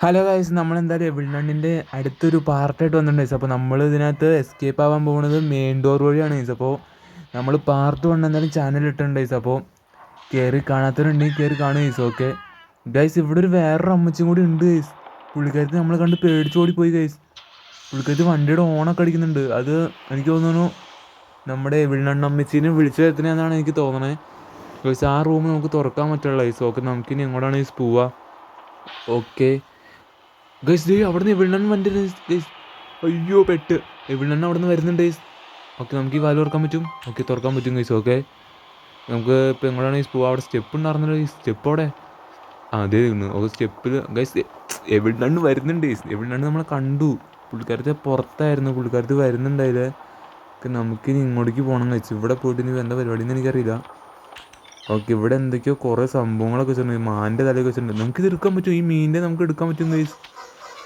Hello guys, നമ്മളെന്തായാലും എവിൾനണ്ണിൻ്റെ അടുത്തൊരു പാർട്ടായിട്ട് വന്നിട്ടുണ്ട് ഗൈസ്. അപ്പോൾ നമ്മൾ ഇതിനകത്ത് എസ്കേപ്പ് ആവാൻ പോകുന്നത് മെയിൻ ഡോർ വഴിയാണ് ഗൈസ്. അപ്പോൾ നമ്മൾ പാർട്ട് 1 എന്തായാലും ചാനൽ ഇട്ടിട്ടുണ്ട് ഗൈസ്. അപ്പോൾ കയറി കാണാത്തവരുണ്ടെങ്കിൽ കയറി കാണുക ഗൈസ്. ഓക്കെ ഗൈസ്, ഇവിടെ ഒരു വേറൊരു അമ്മച്ചും കൂടി ഉണ്ട് ഗൈസ്. പുള്ളിക്കാരത്തി നമ്മളെ കണ്ട് പേടിച്ചോടി പോയി ഗൈസ്. പുള്ളിക്കാരത്തി വണ്ടിയുടെ ഓണൊക്കെ അടിക്കുന്നുണ്ട്. അത് എനിക്ക് തോന്നുന്നു നമ്മുടെ എവിൾനണ്ണ് അമ്മച്ചീനെ വിളിച്ചു വരുത്തുന്നതെന്നാണ് എനിക്ക് തോന്നണേ ഗൈസ്. ആ റൂം നമുക്ക് തുറക്കാൻ പറ്റുള്ള ഗൈസ്. ഓക്കെ, നമുക്കിനി എങ്ങോട്ടാണ് ഗൈസ് പോവുക? ഓക്കെ ഗൈസ്, അവിടെ നിന്ന് എവിൾനണ്ണ് വണ്ടി ഗൈസ്. അയ്യോ പെട്ട്, എവിൾനണ്ണ് അവിടെ നിന്ന് വരുന്നുണ്ട് ഗൈസ്. ഓക്കെ, നമുക്ക് ഈ വാല് തുറക്കാൻ പറ്റും. ഓക്കെ, തുറക്കാൻ പറ്റും ഗൈസ്. ഓക്കെ, നമുക്ക് ഇപ്പോൾ എങ്ങോട്ടാണ് ഗൈസ് പോവുക? അവിടെ സ്റ്റെപ്പ് ഉണ്ടായിരുന്നല്ലോ ഗൈസ്. സ്റ്റെപ്പ് അവിടെ അതേ ഇരുന്നു. ഓക്കെ, സ്റ്റെപ്പിൽ ഗൈസ് എവിൾനണ്ണ് വരുന്നുണ്ട് ഗൈസ്. എവിൾനണ്ണ് നമ്മളെ കണ്ടു. പുള്ളിക്കാരത്തെ പുറത്തായിരുന്നു, പുള്ളിക്കാരത്ത് വരുന്നുണ്ടായില്ലേ. ഓക്കെ, നമുക്കിനി ഇങ്ങോട്ടേക്ക് പോകണം ഗൈസ്. ഇവിടെ പോയിട്ട് ഇനി എന്താ പരിപാടിയെന്ന് എനിക്കറിയില്ല. ഓക്കെ, ഇവിടെ എന്തൊക്കെയോ കുറേ സംഭവങ്ങളൊക്കെ വെച്ചിട്ടുണ്ട്. മാൻ്റെ തലയൊക്കെ വെച്ചിട്ടുണ്ട്. നമുക്ക് ഇത് എടുക്കാൻ പറ്റും. ഈ മീനിൻ്റെ നമുക്ക് എടുക്കാൻ പറ്റും ഗൈസ്.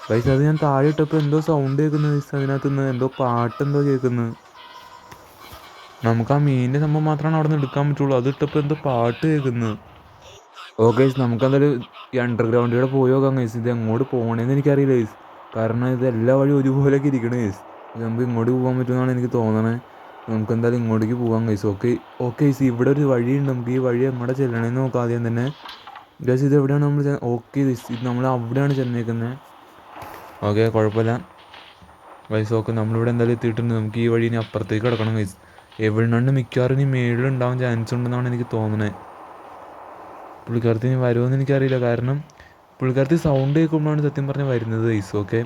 ഗൈസ്, അത് ഞാൻ താഴെ ഇട്ടപ്പോൾ എന്തോ സൗണ്ട് കേൾക്കുന്നത് ഗൈസ്. അതിനകത്തുനിന്ന് എന്തോ പാട്ടെന്തോ കേൾക്കുന്നത്. നമുക്ക് ആ മീനിൻ്റെ സംഭവം മാത്രമാണ് അവിടെ നിന്ന് എടുക്കാൻ പറ്റുള്ളൂ. അത് ഇട്ടപ്പോൾ എന്തോ പാട്ട് കേൾക്കുന്നത്. ഓക്കെ ഗൈസ്, നമുക്കെന്തായാലും ഈ അണ്ടർഗ്രൗണ്ടിലൂടെ പോയി നോക്കാം ഗൈസ്. ഇത് എങ്ങോട്ട് പോകണേന്ന് എനിക്കറിയില്ല ഗൈസ്. കാരണം ഇത് എല്ലാ വഴി ഒരുപോലെയൊക്കെ ഇരിക്കണേ ഗൈസ്. നമുക്ക് ഇങ്ങോട്ട് പോകാൻ പറ്റുമെന്നാണ് എനിക്ക് തോന്നണേ. നമുക്ക് എന്തായാലും ഇങ്ങോട്ടേക്ക് പോകാം ഗൈസ്. ഓക്കെ ഓക്കെ ഗൈസ്, ഇവിടെ ഒരു വഴിയുണ്ട്. നമുക്ക് ഈ വഴി എങ്ങോട്ട് ചെല്ലണമെന്ന് നോക്കാം ആദ്യം തന്നെ ഗൈസ്. ഇത് എവിടെയാണ് നമ്മൾ? ഓക്കെ ഗൈസ്, ഇത് നമ്മൾ അവിടെയാണ് ചെന്നേക്കുന്നത്. ഓക്കെ, കുഴപ്പമില്ല ഗൈസ്. ഓക്കെ, നമ്മളിവിടെ എന്തായാലും എത്തിയിട്ടുണ്ട്. നമുക്ക് ഈ വഴി ഇനി അപ്പുറത്തേക്ക് കിടക്കണം ഗൈസ്. എവിൾനണ്ണ് മിക്കവാറും ഇനി മേളിലുണ്ടാവാൻ ചാൻസ് ഉണ്ടെന്നാണ് എനിക്ക് തോന്നണേ. പുള്ളിക്കാരത്തി ഇനി വരുമെന്ന് എനിക്കറിയില്ല. കാരണം പുള്ളിക്കാരത്തി സൗണ്ട് കേൾക്കുമ്പോഴാണ് സത്യം പറഞ്ഞാൽ വരുന്നത് ഗൈസ്. ഓക്കെ,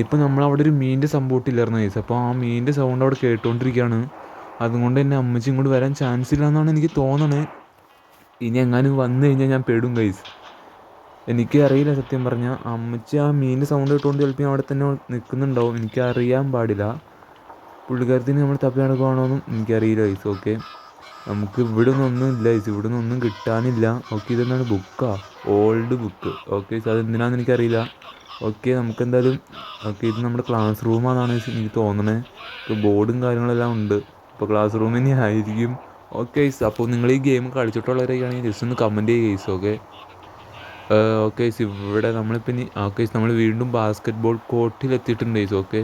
ഇപ്പം നമ്മളവിടെ ഒരു മീനിൻ്റെ സംഭവത്തില്ലായിരുന്നു ഗൈസ്. അപ്പോൾ ആ മീനിൻ്റെ സൗണ്ട് അവിടെ കേട്ടുകൊണ്ടിരിക്കുകയാണ്. അതുകൊണ്ട് തന്നെ അമ്മച്ചി ഇങ്ങോട്ട് വരാൻ ചാൻസ് ഇല്ല എന്നാണ് എനിക്ക് തോന്നണേ. ഇനി എങ്ങാനും വന്നു കഴിഞ്ഞാൽ ഞാൻ പെടും ഗൈസ്. എനിക്ക് അറിയില്ല സത്യം പറഞ്ഞാൽ. അമ്മച്ചി ആ മീനിൻ്റെ സൗണ്ട് കേട്ടുകൊണ്ട് ചിലപ്പോൾ അവിടെ തന്നെ നിൽക്കുന്നുണ്ടാവും. എനിക്കറിയാൻ പാടില്ല. പുള്ളിക്കാരത്തിന് നമ്മൾ തപ്പി നടക്കുവാണോന്നും എനിക്കറിയില്ല ഗൈസ്. ഓക്കെ, നമുക്ക് ഇവിടെ ഒന്നും ഇല്ല ഗൈസ്. ഇവിടെ നിന്നൊന്നും കിട്ടാനില്ല. ഓക്കെ, ഇതെന്താണ്? ബുക്കാ? Old book. ഓക്കെ ഗൈസ്, അതെന്തിനാണെന്ന് എനിക്കറിയില്ല. ഓക്കെ, നമുക്കെന്തായാലും ഓക്കെ, ഇത് നമ്മുടെ ക്ലാസ് റൂമാണെന്നാണ് എനിക്ക് തോന്നണേ. ഇപ്പോൾ ബോർഡും കാര്യങ്ങളെല്ലാം ഉണ്ട്. ഇപ്പോൾ ക്ലാസ് റൂം തന്നെ ആയിരിക്കും. ഓക്കെ ഗൈസ്, അപ്പോൾ നിങ്ങൾ ഈ ഗെയിം കളിച്ചിട്ടുള്ളവരൊക്കെയാണെങ്കിൽ ജസ്റ്റ് ഒന്ന് കമൻറ്റ് ചെയ്യുക ഗൈസ്. ഓക്കെ ഓക്കെ ഗൈസ്, ഇവിടെ നമ്മളിപ്പോൾ ഇനി ഓക്കെ ഗൈസ്, നമ്മൾ വീണ്ടും ബാസ്ക്കറ്റ് ബോൾ കോർട്ടിലെത്തിയിട്ടുണ്ട് ഗൈസ്. ഓക്കെ,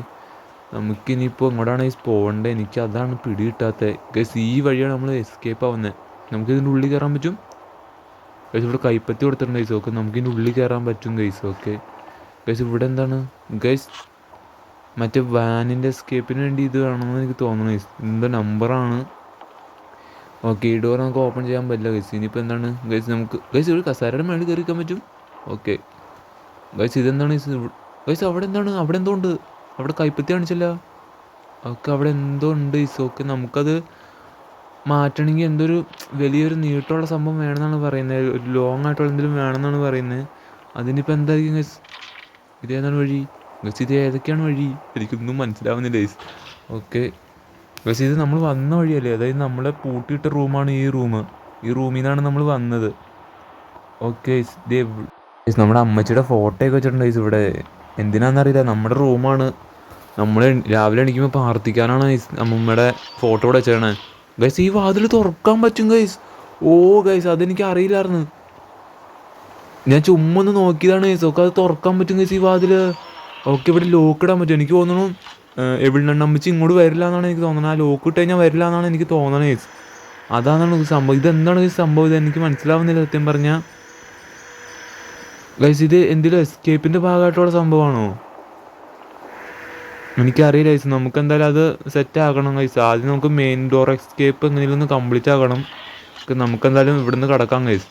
നമുക്കിനിയിപ്പോൾ എങ്ങോട്ടാണ് ഗൈസ് പോകേണ്ടത്? എനിക്ക് അതാണ് പിടി കിട്ടാത്തത് ഗൈസ്. ഈ വഴിയാണ് നമ്മൾ എസ്കേപ്പ് ആവുന്നത്. നമുക്കിതിൻ്റെ ഉള്ളിൽ കയറാൻ പറ്റും ഗൈസ്. ഇവിടെ കൈപ്പത്തി കൊടുത്തിട്ടുണ്ട് ഗൈസ്. ഓക്കെ, നമുക്കിതിൻ്റെ ഉള്ളിൽ കയറാൻ പറ്റും ഗൈസ്. ഓക്കെ ഗൈസ്, ഇവിടെ എന്താണ് ഗൈസ്? മറ്റേ വാനിൻ്റെ എസ്കേപ്പിന് വേണ്ടി ഇത് വേണമെന്ന് എനിക്ക് തോന്നുന്നു ഗൈസ്. എന്തോ നമ്പറാണ്. ഓക്കെ, ഈ ഡോർ നമുക്ക് ഓപ്പൺ ചെയ്യാൻ പറ്റില്ല ഗൈസ്. ഇനിയിപ്പോൾ എന്താണ് ഗൈസ്? നമുക്ക് ഗൈസ് ഒരു കസേരയുടെ മേളിൽ കയറിക്കാൻ പറ്റും. ഓക്കെ ഗൈസ്, ഇതെന്താണ് ഗൈസ്? ഗൈസ് അവിടെ എന്താണ്? അവിടെ എന്തോ ഉണ്ട്. അവിടെ കൈപ്പത്തി കാണിച്ചില്ല. ഓക്കെ, അവിടെ എന്തോ ഉണ്ട് ഗൈസ്. ഓക്കെ, നമുക്കത് മാറ്റണമെങ്കിൽ എന്തൊരു വലിയൊരു നീട്ടമുള്ള സംഭവം വേണമെന്നാണ് പറയുന്നത്. ഒരു ലോങ് ആയിട്ടുള്ള എന്തെങ്കിലും വേണമെന്നാണ് പറയുന്നത്. അതിനിപ്പോൾ എന്തായിരിക്കും ഗൈസ്? ഇതേതാണ് വഴി ഗൈസ്? ഇത് ഏതൊക്കെയാണ് വഴി? എനിക്കൊന്നും മനസ്സിലാവുന്നില്ല ഗൈസ്. ഓക്കെ ഗൈസ്, ഇത് നമ്മൾ വന്ന വഴിയല്ലേ? അതായത് നമ്മളെ പൂട്ടിയിട്ട റൂമാണ് ഈ റൂം. ഈ റൂമിൽ നിന്നാണ് നമ്മൾ വന്നത്. ഓക്കെ ഗൈസ്, നമ്മുടെ അമ്മച്ചിയുടെ ഫോട്ടോയൊക്കെ വെച്ചിട്ടുണ്ട് ഗൈസ് ഇവിടെ. എന്തിനാണെന്നറിയില്ല. നമ്മുടെ റൂമാണ്. നമ്മൾ രാവിലെ എണീക്കുമ്പോൾ പ്രാർത്ഥിക്കാനാണ് ഗൈസ് അമ്മമ്മയുടെ ഫോട്ടോ ഇവിടെ വെച്ചേക്കണേ ഗൈസ്. ഈ വാതിൽ തുറക്കാൻ പറ്റും ഗൈസ്. ഓ ഗൈസ്, അതെനിക്ക് അറിയില്ലായിരുന്നു. ഞാൻ ചുമ്മാ ഒന്ന് നോക്കിയതാണ് ഗൈസ്. ഓക്കെ, അത് തുറക്കാൻ പറ്റും ഗൈസ് ഈ വാതിൽ. ഓക്കെ, ഇവിടെ ലോക്ക് ഇടാൻ പറ്റും. എനിക്ക് തോന്നുന്നു എവിൾനണ്ണ് അമ്മച്ചി ഇങ്ങോട്ട് വരില്ല എന്നാണ് എനിക്ക് തോന്നുന്നത്. ആ ലോക്ക് ഇട്ട് കഴിഞ്ഞാൽ വരില്ല എന്നാണ് എനിക്ക് തോന്നണത് ഗൈസ്. അതാണ് സംഭവം. ഇതെന്താണ് ഈ സംഭവം? ഇത് എനിക്ക് മനസ്സിലാവുന്നില്ല സത്യം പറഞ്ഞാൽ ഗൈസ്. ഇത് എന്തെങ്കിലും എസ്കേപ്പിൻ്റെ ഭാഗമായിട്ടുള്ള സംഭവമാണോ? എനിക്കറിയില്ല ഗൈസ്. നമുക്ക് എന്തായാലും അത് സെറ്റ് ആക്കണം ഗൈസ്. ആദ്യം നമുക്ക് മെയിൻ ഡോർ എസ്കേപ്പ് എങ്ങനെയും ഒന്ന് കംപ്ലീറ്റ് ആക്കണം. നമുക്കെന്തായാലും ഇവിടുന്ന് കിടക്കാം ഗൈസ്.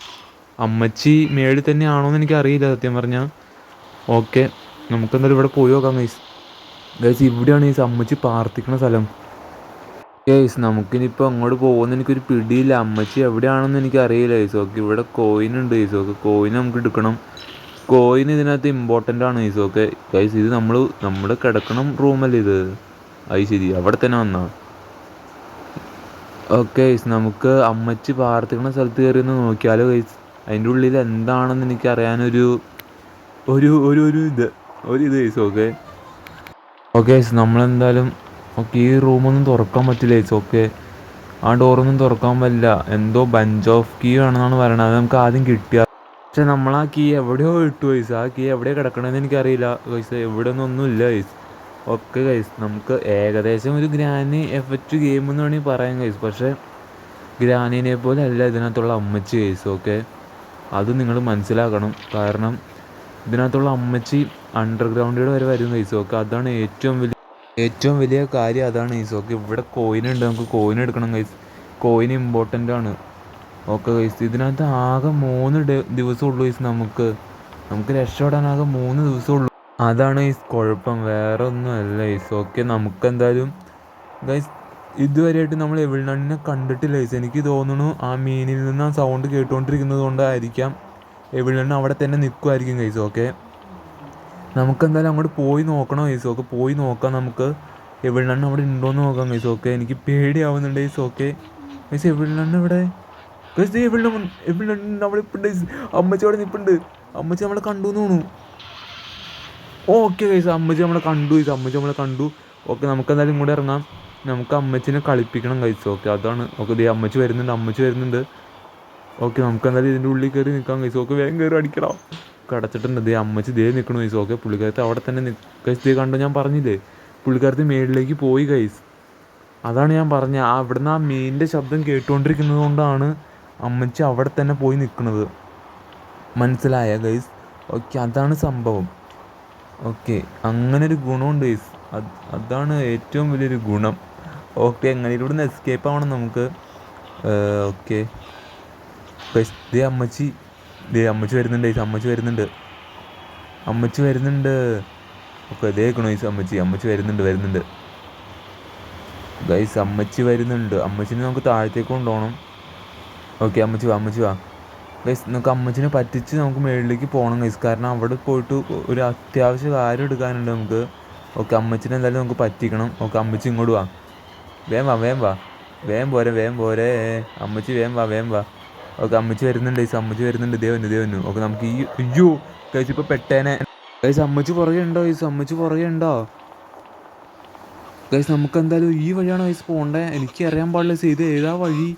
അമ്മച്ചി മേളിൽ തന്നെയാണോ എന്ന് എനിക്കറിയില്ല സത്യം പറഞ്ഞാൽ. ഓക്കെ, നമുക്കെന്തായാലും ഇവിടെ പോയി നോക്കാം ഗൈസ്. ഗൈസ്, ഇവിടെയാണ് ഈ അമ്മച്ചി പ്രാർത്ഥിക്കുന്ന സ്ഥലം ഗൈസ്. നമുക്കിനിപ്പോൾ അങ്ങോട്ട് പോകുമെന്ന് എനിക്കൊരു പിടിയില്ല. അമ്മച്ചി എവിടെയാണെന്ന് എനിക്കറിയില്ല ഗൈസ്. ഓക്കെ, ഇവിടെ കോയിൻ ഉണ്ട് ഗൈസ്. ഓക്കെ, കോയിൻ നമുക്ക് എടുക്കണം. കോയിൻ ഇതിനകത്ത് ഇമ്പോർട്ടൻ്റ് ആണ് ഗൈസ്. ഓക്കെ ഗൈസ്, ഇത് നമ്മൾ കിടക്കണം റൂമല്ലേ ഇത്? അത് ശരി, അവിടെ തന്നെ വന്നാ. ഓക്കെ ഗൈസ്, നമുക്ക് അമ്മച്ചി പ്രാർത്ഥിക്കുന്ന സ്ഥലത്ത് കയറി ഒന്ന് നോക്കിയാലോ ഗൈസ്. അതിൻ്റെ ഉള്ളിൽ എന്താണെന്ന് എനിക്ക് അറിയാനൊരു ഒരു ഒരു ഒരു ഇത് ഗൈസ്. ഓക്കെ ഓക്കെ ഗൈസ്, നമ്മളെന്തായാലും ഓക്കെ ഈ റൂമൊന്നും തുറക്കാൻ പറ്റില്ല ഗൈസ്. ഓക്കെ, ആ ഡോറൊന്നും തുറക്കാൻ പറ്റില്ല. എന്തോ ബഞ്ച് ഓഫ് കീ വേണമെന്നാണ് പറയണത്. അത് നമുക്ക് ആദ്യം കിട്ടിയ പക്ഷെ നമ്മൾ ആ കീ എവിടെയോ ഇട്ടു ഗൈസ്. ആ കീ എവിടെയോ കിടക്കണമെന്ന് എനിക്കറിയില്ല ഗൈസ്. എവിടെ ഒന്നുമില്ല ഗൈസ്. ഓക്കെ ഗൈസ്, നമുക്ക് ഏകദേശം ഒരു ഗ്രാനി എഫക്റ്റ് ഗെയിം എന്ന് വേണമെങ്കിൽ പറയാം ഗൈസ്. പക്ഷേ ഗ്രാനീനെ പോലെ അല്ല ഇതിനകത്തുള്ള അമ്മച്ചി ഗൈസ്. ഓക്കെ, അത് നിങ്ങൾ മനസ്സിലാക്കണം. കാരണം ഇതിനകത്തുള്ള അമ്മച്ചി അണ്ടർഗ്രൗണ്ടിലൂടെ വരെ വരും ഗൈസ്. ഓക്കെ, അതാണ് ഏറ്റവും വലിയ കാര്യം അതാണ് ഗൈസ്. ഓക്കെ, ഇവിടെ കോയിനുണ്ട്, നമുക്ക് കോയിൻ എടുക്കണം ഗൈസ്. കോയിൻ ഇമ്പോർട്ടൻ്റ് ആണ്. ഓക്കെ ഗൈസ്, ഇതിനകത്ത് ആകെ 3 ദിവസം ഉള്ളൂ ഗൈസ്. നമുക്ക് രക്ഷപ്പെടാൻ ആകെ 3 ദിവസം ഉള്ളൂ. അതാണ് ഗൈസ് കുഴപ്പം, വേറെ ഒന്നും അല്ല ഗൈസ്. ഓക്കെ, നമുക്ക് എന്തായാലും ഗൈസ് ഇതുവരെയായിട്ട് നമ്മൾ എവിൾനണ്ണിനെ കണ്ടിട്ടില്ല ഗൈസ്. എനിക്ക് തോന്നുന്നു ആ മീനിൽ നിന്ന് ആ സൗണ്ട് കേട്ടുകൊണ്ടിരിക്കുന്നത് കൊണ്ടായിരിക്കാം എവിൾനണ്ണ് അവിടെ തന്നെ നിൽക്കുമായിരിക്കും ഗൈസ്. ഓക്കെ, നമുക്കെന്തായാലും അങ്ങോട്ട് പോയി നോക്കണം ഗൈസ്. ഓക്കെ, പോയി നോക്കാം നമുക്ക് എവിൾനണ്ണ് അവിടെ ഉണ്ടോയെന്ന് നോക്കാം ഗൈസ്. ഓക്കെ, എനിക്ക് പേടിയാവുന്നുണ്ട് ഗൈസ്. ഓക്കെ ഗൈസ്, എവിൾനണ്ണ് ഇവിടെ ഗൈസ്, എവിൾനണ്ണ് അവിടെ നിൽപ്പുണ്ട് ഗൈസ്. അമ്മച്ചി അവിടെ നിൽപ്പുണ്ട്. അമ്മച്ചി നമ്മളെ കണ്ടു എന്ന് തോന്നുന്നു. ഓക്കെ ഗൈസ്, അമ്മച്ചി നമ്മളെ കണ്ടു ഗൈസ്. അമ്മച്ചി നമ്മളെ കണ്ടു. ഓക്കെ, നമുക്കെന്തായാലും ഇങ്ങോട്ട് ഇറങ്ങാം. നമുക്ക് അമ്മച്ചിനെ കളിപ്പിക്കണം ഗൈസ്. ഓക്കെ, അതാണ്. ഓക്കെ, ദേ അമ്മച്ചി വരുന്നുണ്ട്. ഓക്കെ, നമുക്കെന്തായാലും ഇതിൻ്റെ ഉള്ളിൽ കയറി നിൽക്കാം ഗൈസ്. ഓക്കെ, വേഗം കയറി അടിക്കണം. കടച്ചിട്ടുണ്ട്. ദേ അമ്മച്ചി നിൽക്കണു ഗൈസ്. ഓക്കെ, പുള്ളിക്കാരത്തെ അവിടെ തന്നെ ഗൈസ്. ദേ കണ്ടു, ഞാൻ പറഞ്ഞില്ലേ പുള്ളിക്കാരത്തെ മേളിലേക്ക് പോയി ഗൈസ്. അതാണ് ഞാൻ പറഞ്ഞത്. അവിടുന്ന് ആ മീനിൻ്റെ ശബ്ദം കേട്ടുകൊണ്ടിരിക്കുന്നത് കൊണ്ടാണ് അമ്മച്ചി അവിടെ തന്നെ പോയി നിൽക്കുന്നത്. മനസ്സിലായ ഗൈസ്? ഓക്കെ, അതാണ് സംഭവം. ഓക്കെ, അങ്ങനൊരു ഗുണമുണ്ട് ഗൈസ്. അതാണ് ഏറ്റവും വലിയൊരു ഗുണം. ഓക്കെ, അങ്ങനെ ഇവിടുന്ന് എസ്കേപ്പ് ആവണം നമുക്ക്. ഓക്കെ ഗൈസ്, ദേ അമ്മച്ചി വരുന്നുണ്ട് ഗൈസ്. അമ്മച്ചി വരുന്നുണ്ട്. ഓക്കെ, ദേ കേൾക്കണോ ഗൈസ്? അമ്മച്ചി വരുന്നുണ്ട് ഗൈസ്. അമ്മച്ചി വരുന്നുണ്ട്. അമ്മച്ചിനെ നമുക്ക് താഴത്തേക്ക് കൊണ്ടുപോകണം. ഓക്കെ, അമ്മച്ചി വാ ഗൈസ്. നമുക്ക് അമ്മച്ചിനെ പറ്റിച്ച് നമുക്ക് മുകളിലേക്ക് പോകണം ഗൈസ്. കാരണം അവിടെ പോയിട്ട് ഒരു അത്യാവശ്യ കാര്യം എടുക്കാനുണ്ട് നമുക്ക്. ഓക്കെ, അമ്മച്ചിനെ എന്തായാലും നമുക്ക് പറ്റിക്കണം. ഓക്കെ, അമ്മച്ചി ഇങ്ങോട്ട് വാ. വേഗം പോരെ അമ്മച്ചി, വേഗം വാ. ഓക്കെ, അമ്മച്ചി വരുന്നുണ്ട് ഗൈസ്. ദേ വന്നു. ഓക്കെ, നമുക്ക് അയ്യോ ഗൈസ്, ഇപ്പോൾ പെട്ടേനെ ഗൈസ്. അമ്മച്ചി പുറകെ ഉണ്ടോ ഗൈസ്? നമുക്ക് എന്തായാലും ഈ വഴിയാണോ ഗൈസ് പോകണ്ടേ? എനിക്ക് അറിയാൻ പാടില്ല ഗൈസ്, ഇത് ഏതാ വഴി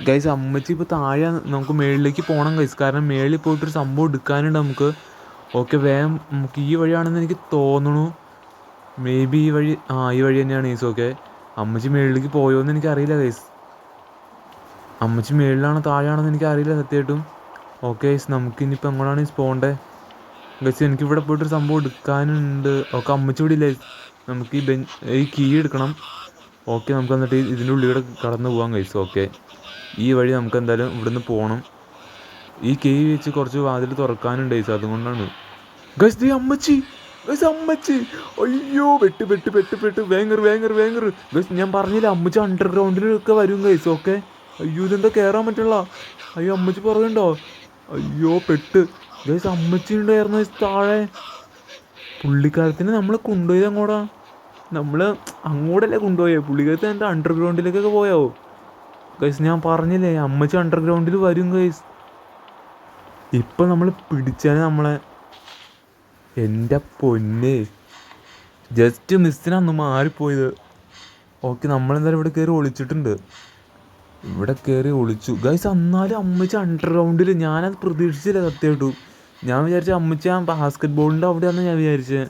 ഗൈസ്? അമ്മച്ചി ഇപ്പോൾ താഴെ, നമുക്ക് മേളിലേക്ക് പോകണം ഗൈസ്. കാരണം മേളിൽ പോയിട്ടൊരു സംഭവം എടുക്കാനുണ്ട് നമുക്ക്. ഓക്കെ, വേഗം നമുക്ക് ഈ വഴിയാണെന്ന് എനിക്ക് തോന്നുന്നു. മേ ബി ഈ വഴി തന്നെയാണ് ഗൈസ്. ഓക്കെ, അമ്മച്ചി മേളിലേക്ക് പോയോന്ന് എനിക്കറിയില്ല ഗൈസ്. അമ്മച്ചി മേളിലാണോ താഴെയാണെന്ന് എനിക്കറിയില്ല സത്യമായിട്ടും. ഓക്കെ ഗൈസ്, നമുക്കിനിയിപ്പോൾ എങ്ങോട്ടാണ് ഗൈസ് പോകണ്ടേ ഗൈസ്? എനിക്കിവിടെ പോയിട്ടൊരു സംഭവം എടുക്കാനുണ്ട്. ഓക്കെ, അമ്മച്ചി ഇവിടെ ഇല്ല. നമുക്ക് ഈ കീ എടുക്കണം. ഓക്കെ, നമുക്ക് എന്നിട്ട് ഇതിൻ്റെ ഉള്ളിലൂടെ കടന്നു പോകാം ഗൈസ്. ഓക്കെ, ഈ വഴി നമുക്ക് എന്തായാലും ഇവിടുന്ന് പോകണം. ഈ കീ വെച്ച് കുറച്ച് വാതിൽ തുറക്കാനുണ്ട് ഗൈസ്, അതുകൊണ്ടാണ് ഗൈസ്. ദേ അമ്മച്ചി അയ്യോ, പെട്ട് വേങ്ങർ ഗൈസ്. ഞാൻ പറഞ്ഞില്ല അമ്മച്ചി അണ്ടർഗ്രൗണ്ടിലൊക്കെ വരും ഗൈസ്. ഓക്കെ, അയ്യോ ഇതെന്താ കയറാൻ പറ്റില്ല. അയ്യോ, അമ്മച്ചി പറയുന്നുണ്ടോ? അയ്യോ പെട്ട് ഗൈസ്. അമ്മച്ചി ഉണ്ടായിരുന്നു ഗൈസ് താഴെ. പുള്ളിക്കാരത്തിന് നമ്മൾ കൊണ്ടുപോയത് അങ്ങോട്ടാ? നമ്മൾ അങ്ങോട്ടല്ലേ കൊണ്ടുപോയേ? പുള്ളിക്കാരത്തിന് എൻ്റെ അണ്ടർഗ്രൗണ്ടിലേക്കൊക്കെ പോയോ ഗൈസ്? ഞാൻ പറഞ്ഞില്ലേ അമ്മച്ചി അണ്ടർഗ്രൗണ്ടിൽ വരും ഗൈസ്. ഇപ്പം നമ്മൾ പിടിച്ചാൽ നമ്മളെ, എൻ്റെ പൊന്നെ, ജസ്റ്റ് മിസ്സിനാണ് മാറിപ്പോയത്. ഓക്കെ, നമ്മളെന്തായാലും ഇവിടെ കയറി ഒളിച്ചു ഗൈസ്. എന്നാലും അമ്മച്ചി അണ്ടർഗ്രൗണ്ടിൽ, ഞാനത് പ്രതീക്ഷിച്ചില്ല സത്യമായിട്ടും. ഞാൻ വിചാരിച്ച അമ്മച്ചി ആ ബാസ്കറ്റ് ബോളിൻ്റെ അവിടെയാണെന്ന് ഞാൻ വിചാരിച്ചത്.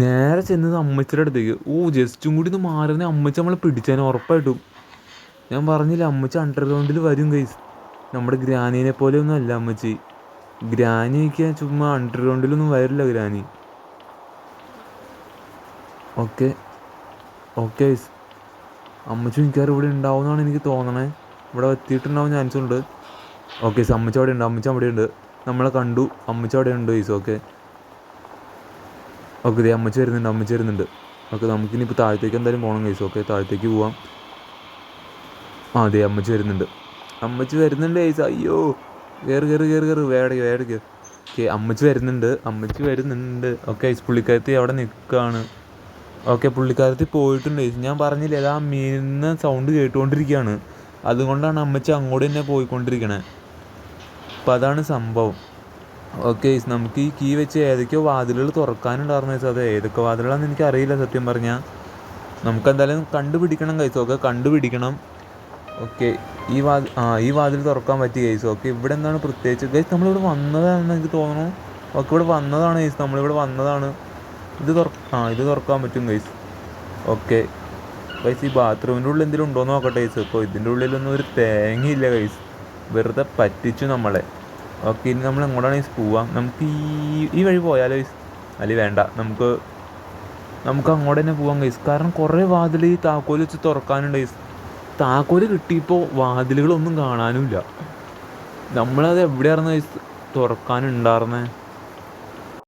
നേരെ ചെന്നത് അമ്മച്ചിയുടെ അടുത്തേക്ക്. ജസ്റ്റും കൂടി ഒന്ന് മാറുന്ന അമ്മച്ചി നമ്മളെ പിടിച്ചേനെ ഉറപ്പായിട്ടും. ഞാൻ പറഞ്ഞില്ല അമ്മച്ചി അണ്ടർഗ്രൗണ്ടിൽ വരും ഗൈസ്. നമ്മുടെ ഗ്രാനീനെ പോലെ ഒന്നും അല്ല അമ്മച്ചി. ഗ്രാനിയൊക്കെ ചുമ്മാ അണ്ടർഗ്രൗണ്ടിലൊന്നും വരില്ല ഗ്രാനി. ഓക്കെ ഗൈസ്, അമ്മച്ചി മിക്കവാറും ഇവിടെ ഉണ്ടാവുമെന്നാണ് എനിക്ക് തോന്നണേ. ഇവിടെ എത്തിയിട്ടുണ്ടാവും ചാൻസ് ഉണ്ട്. ഓക്കെ, അമ്മച്ചി അവിടെ ഉണ്ട്. നമ്മളെ കണ്ടു. അമ്മച്ചി അവിടെ ഉണ്ട് ഗൈസ്. ഓക്കെ, ദേ അമ്മച്ചി വരുന്നുണ്ട്. ഓക്കെ, നമുക്കിനിപ്പോൾ താഴത്തേക്ക് എന്തായാലും പോകണം ഗൈസ്. ഓക്കെ, താഴത്തേക്ക് പോവാം. ദേ അമ്മച്ചി വരുന്നുണ്ട് ഗൈസ്. അയ്യോ, കയറി വേടക്ക്. ഓക്കെ, അമ്മച്ചി വരുന്നുണ്ട്. ഓക്കെ ഗൈസ്, പുള്ളിക്കാരത്തി അവിടെ നിൽക്കുകയാണ്. ഓക്കെ, പുള്ളിക്കാരത്തി പോയിട്ടുണ്ട് ഗൈസ്. ഞാൻ പറഞ്ഞില്ലേ അത് ആ മീനിന്ന് സൗണ്ട് കേട്ടുകൊണ്ടിരിക്കുകയാണ്. അതുകൊണ്ടാണ് അമ്മച്ചി അങ്ങോട്ട് തന്നെ പോയിക്കൊണ്ടിരിക്കണേ. അപ്പോൾ അതാണ് സംഭവം. ഓക്കെ ഗൈസ്, നമുക്ക് ഈ കീ വെച്ച് ഏതൊക്കെയോ വാതിലുകൾ തുറക്കാനുണ്ടായിരുന്നു ഗൈസ്. അത് ഏതൊക്കെ വാതിലുകളാണെന്ന് എനിക്കറിയില്ല സത്യം പറഞ്ഞാൽ. നമുക്കെന്തായാലും കണ്ടുപിടിക്കണം ഗൈസ്. ഓക്കെ, കണ്ടുപിടിക്കണം. ഓക്കെ, ഈ വാതിൽ തുറക്കാൻ പറ്റി ഗൈസ്. ഓക്കെ, ഇവിടെ എന്താണ് പ്രത്യേകിച്ച് ഗൈസ്? നമ്മളിവിടെ വന്നതാണെന്ന് എനിക്ക് തോന്നുന്നു. ഓക്കെ, ഇവിടെ വന്നതാണ് ഗൈസ്, നമ്മളിവിടെ വന്നതാണ്. ഇത് തുറക്കാൻ പറ്റും ഗൈസ്. ഓക്കെ ഗൈസ്, ഈ ബാത്റൂമിൻ്റെ ഉള്ളിൽ എന്തെങ്കിലും ഉണ്ടോ എന്ന് നോക്കട്ടെ ഗൈസ്. അപ്പോൾ ഇതിൻ്റെ ഉള്ളിലൊന്നും ഒരു തേങ്ങയില്ല ഗൈസ്, വെറുതെ പറ്റിച്ചു നമ്മളെ. ഓക്കെ, ഇനി നമ്മൾ എങ്ങോട്ടാണ് ഗൈസ് പോവാം? നമുക്ക് ഈ വഴി പോയാലോ ഗൈസ്? അല്ലെങ്കിൽ വേണ്ട, നമുക്ക് അങ്ങോട്ട് തന്നെ പോവാം ഗൈസ്. കാരണം കുറേ വാതിൽ ഈ താക്കോൽ വെച്ച് തുറക്കാനുണ്ട് ഗൈസ്. താക്കോല് കിട്ടിയപ്പോൾ വാതിലുകളൊന്നും കാണാനുമില്ല. നമ്മളത് എവിടെയായിരുന്നു ഗൈസ് തുറക്കാനുണ്ടായിരുന്നത്?